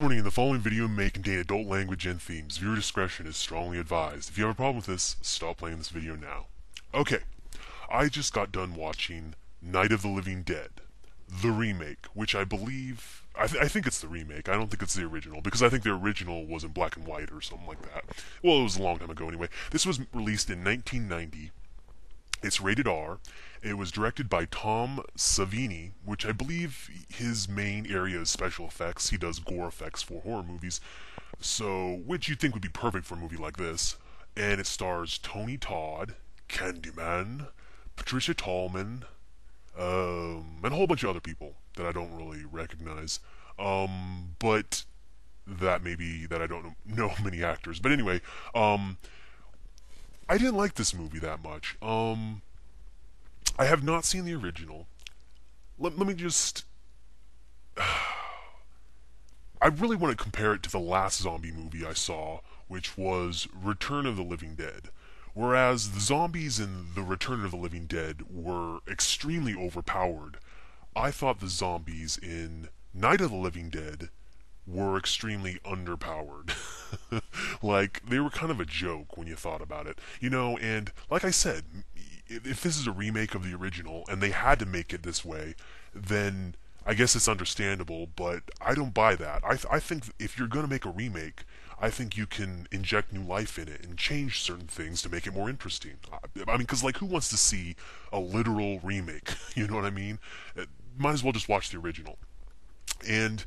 Warning, the following video may contain adult language and themes. Viewer discretion is strongly advised. If you have a problem with this, stop playing this video now. Okay, I just got done watching Night of the Living Dead, the remake, which I believe... I think it's the remake. I don't think it's the original, because I think the original was in black and white or something like that. Well, it was a long time ago anyway. This was released in 1990. It's rated R. It was directed by Tom Savini, which I believe his main area is special effects. He does gore effects for horror movies, so which you'd think would be perfect for a movie like this. And it stars Tony Todd, Candyman, Patricia Tallman, and a whole bunch of other people that I don't really recognize. But that may be that I don't know many actors. But anyway, I didn't like this movie that much. I have not seen the original. Let me just... I really want to compare it to the last zombie movie I saw, which was Return of the Living Dead. Whereas the zombies in the Return of the Living Dead were extremely overpowered, I thought the zombies in Night of the Living Dead were extremely underpowered. Like, they were kind of a joke when you thought about it. You know, and like I said, if this is a remake of the original, and they had to make it this way, then I guess it's understandable, but I don't buy that. I think if you're going to make a remake, I think you can inject new life in it and change certain things to make it more interesting. I mean, because, like, who wants to see a literal remake? You know what I mean? Might as well just watch the original. And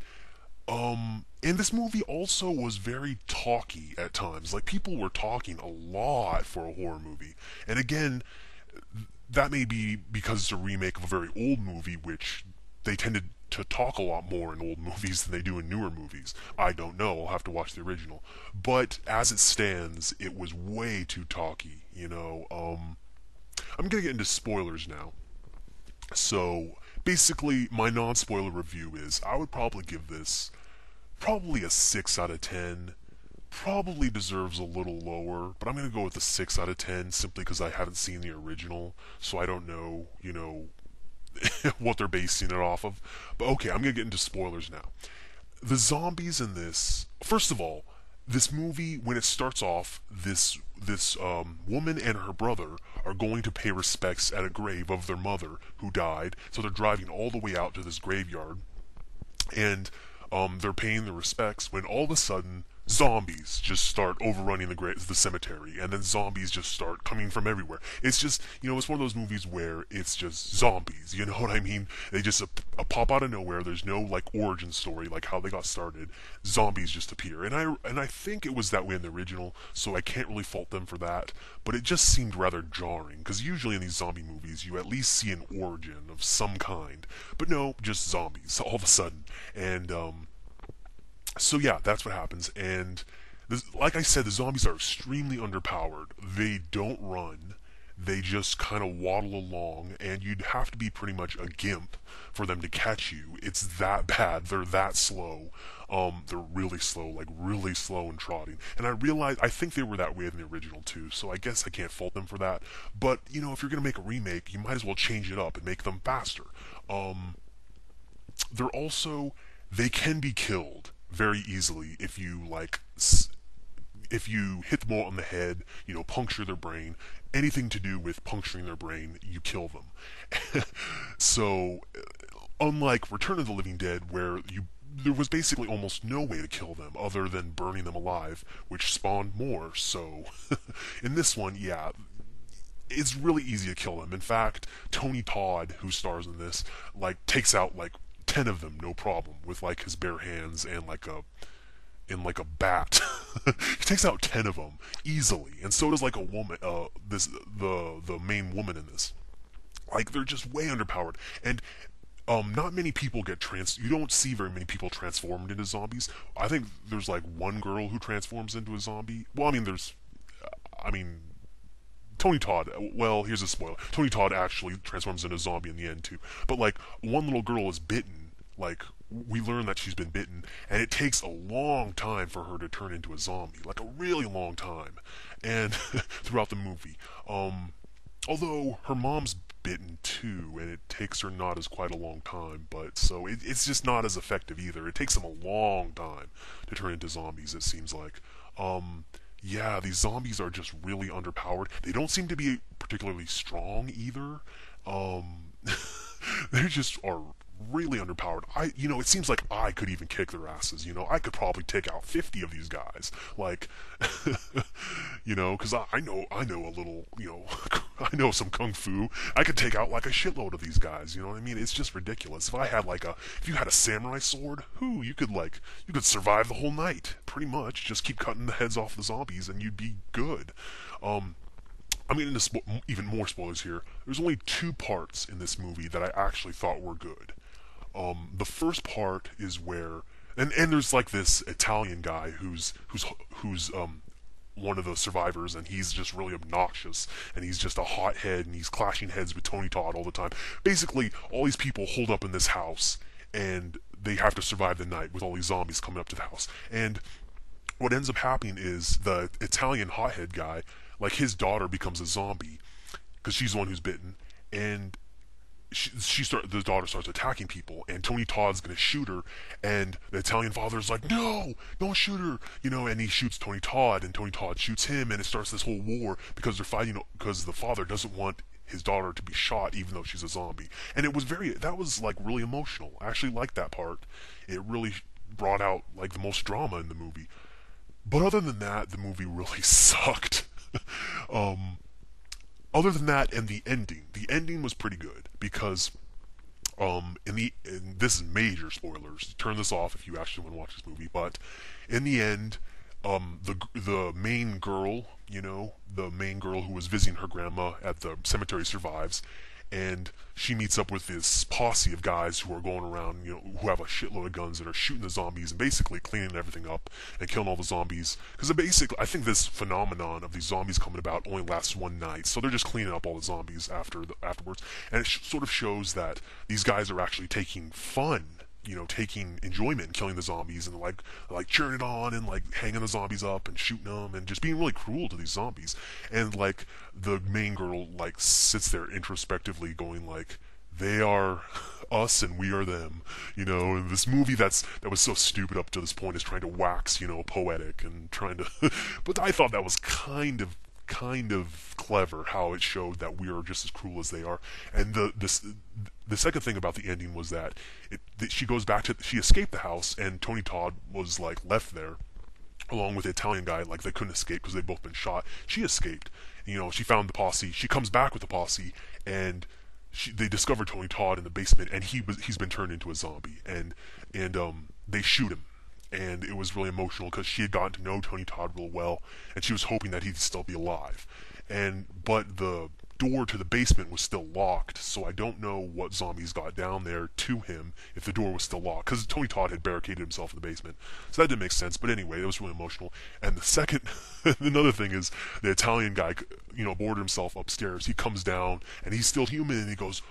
this movie also was very talky at times. Like, people were talking a lot for a horror movie. And again, that may be because it's a remake of a very old movie, which they tended to talk a lot more in old movies than they do in newer movies. I don't know. I'll have to watch the original. But as it stands, it was way too talky, you know. I'm going to get into spoilers now. So, basically, my non-spoiler review is I would probably give this probably a 6 out of 10. Probably deserves a little lower, but I'm going to go with a 6 out of 10 simply because I haven't seen the original, so I don't know, you know, what they're basing it off of. But okay, I'm going to get into spoilers now. The zombies in this, first of all, this movie, when it starts off, this woman and her brother are going to pay respects at a grave of their mother who died, so they're driving all the way out to this graveyard, and they're paying their respects when all of a sudden zombies just start overrunning the cemetery, and then zombies just start coming from everywhere. It's just, you know, it's one of those movies where it's just zombies, you know what I mean? They just pop out of nowhere. There's no, like, origin story, like how they got started. Zombies just appear, and I think it was that way in the original, so I can't really fault them for that, but it just seemed rather jarring, because usually in these zombie movies, you at least see an origin of some kind, but no, just zombies, all of a sudden, and, so yeah, that's what happens, and like I said, the zombies are extremely underpowered. They don't run, they just kind of waddle along, and you'd have to be pretty much a gimp for them to catch you. It's that bad, they're that slow. They're really slow, like really slow and trotting. And I think they were that way in the original too, so I guess I can't fault them for that. But, you know, if you're going to make a remake, you might as well change it up and make them faster. They can be killed very easily if you, like, if you hit them all on the head, you know, puncture their brain, anything to do with puncturing their brain, you kill them. So, unlike Return of the Living Dead, where there was basically almost no way to kill them other than burning them alive, which spawned more. So, in this one, yeah, it's really easy to kill them. In fact, Tony Todd, who stars in this, like, takes out, like, 10 of them, no problem, with, like, his bare hands and like a bat. He takes out 10 of them easily, and so does, like, a woman. The main woman in this. Like, they're just way underpowered, and not many people you don't see very many people transformed into zombies. I think there's, like, one girl who transforms into a zombie. Well, I mean, Tony Todd, well, here's a spoiler. Tony Todd actually transforms into a zombie in the end, too. But, like, one little girl is bitten. Like, we learn that she's been bitten, and it takes a long time for her to turn into a zombie. Like, a really long time. And throughout the movie. Although her mom's bitten too, and it takes her not as quite a long time. But so it's just not as effective either. It takes them a long time to turn into zombies. It seems like. Um, yeah, these zombies are just really underpowered. They don't seem to be particularly strong either. Um, they just are really underpowered. It seems like I could even kick their asses. I could probably take out 50 of these guys. Like, because I know a little, I know some kung fu. I could take out like a shitload of these guys. You know what I mean? It's just ridiculous. If you had a samurai sword, you could survive the whole night, pretty much. Just keep cutting the heads off the zombies, and you'd be good. Um, I'm getting into even more spoilers here. There's only two parts in this movie that I actually thought were good. The first part is where, and there's like this Italian guy who's one of the survivors, and he's just really obnoxious, and he's just a hothead, and he's clashing heads with Tony Todd all the time. Basically, all these people hold up in this house, and they have to survive the night with all these zombies coming up to the house. And what ends up happening is the Italian hothead guy, like his daughter becomes a zombie because she's the one who's bitten, and the daughter starts attacking people, and Tony Todd's gonna shoot her, and the Italian father's like, no, don't shoot her, and he shoots Tony Todd, and Tony Todd shoots him, and it starts this whole war because they're fighting because the father doesn't want his daughter to be shot even though she's a zombie. And that was like really emotional. I actually liked that part. It really brought out like the most drama in the movie. But other than that, the movie really sucked. um, Other than that, and the ending was pretty good because and this is major spoilers. Turn this off if you actually want to watch this movie. But in the end, the main girl, the main girl who was visiting her grandma at the cemetery survives, and she meets up with this posse of guys who are going around, who have a shitload of guns that are shooting the zombies and basically cleaning everything up and killing all the zombies. Because basically, I think this phenomenon of these zombies coming about only lasts one night, so they're just cleaning up all the zombies afterwards. And it sort of shows that these guys are actually taking fun, taking enjoyment in killing the zombies, and like cheering it on, and like hanging the zombies up and shooting them and just being really cruel to these zombies. And like the main girl like sits there introspectively going like, they are us and we are them, and this movie that was so stupid up to this point is trying to wax, poetic and trying to but I thought that was kind of clever how it showed that we are just as cruel as they are. And the second thing about the ending was that she escaped the house, and Tony Todd was like left there along with the Italian guy. Like they couldn't escape because they'd both been shot. She escaped. She found the posse. She comes back with the posse, and they discovered Tony Todd in the basement, and he's been turned into a zombie, and they shoot him. And it was really emotional because she had gotten to know Tony Todd real well, and she was hoping that he'd still be alive. But the door to the basement was still locked, so I don't know what zombies got down there to him if the door was still locked, because Tony Todd had barricaded himself in the basement. So that didn't make sense, but anyway, it was really emotional. And the second, another thing is, the Italian guy, boarded himself upstairs. He comes down, and he's still human, and he goes,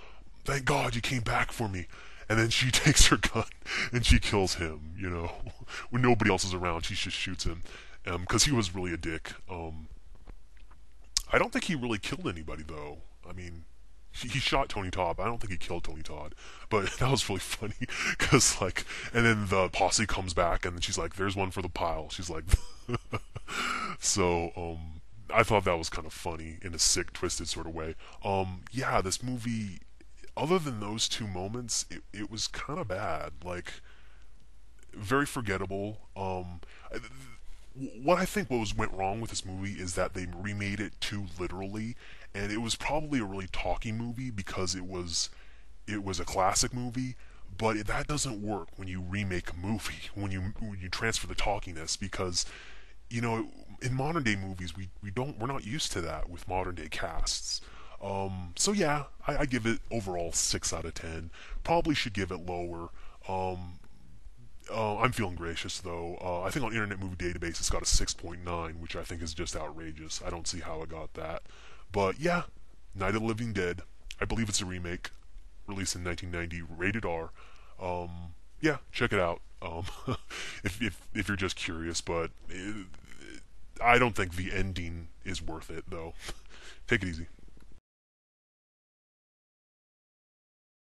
thank God you came back for me. And then she takes her gun and she kills him, when nobody else is around. She just shoots him, because he was really a dick. I don't think he really killed anybody, though. I mean, he shot Tony Todd, but I don't think he killed Tony Todd. But that was really funny, because, like, and then the posse comes back, and then she's like, there's one for the pile. She's like, so, I thought that was kind of funny in a sick, twisted sort of way. Yeah, this movie, other than those two moments, it was kind of bad. Like, very forgettable. What went wrong with this movie is that they remade it too literally, and it was probably a really talky movie because it was a classic movie. But that doesn't work when you remake a movie, when you transfer the talkiness, because in modern day movies we're not used to that with modern day casts. So yeah, I give it overall 6 out of 10. Probably should give it lower. I'm feeling gracious though. I think on Internet Movie Database it's got a 6.9, which I think is just outrageous. I don't see how it got that. But yeah, Night of the Living Dead. I believe it's a remake, released in 1990, rated R. Yeah, check it out. If you're just curious, but I don't think the ending is worth it though. Take it easy.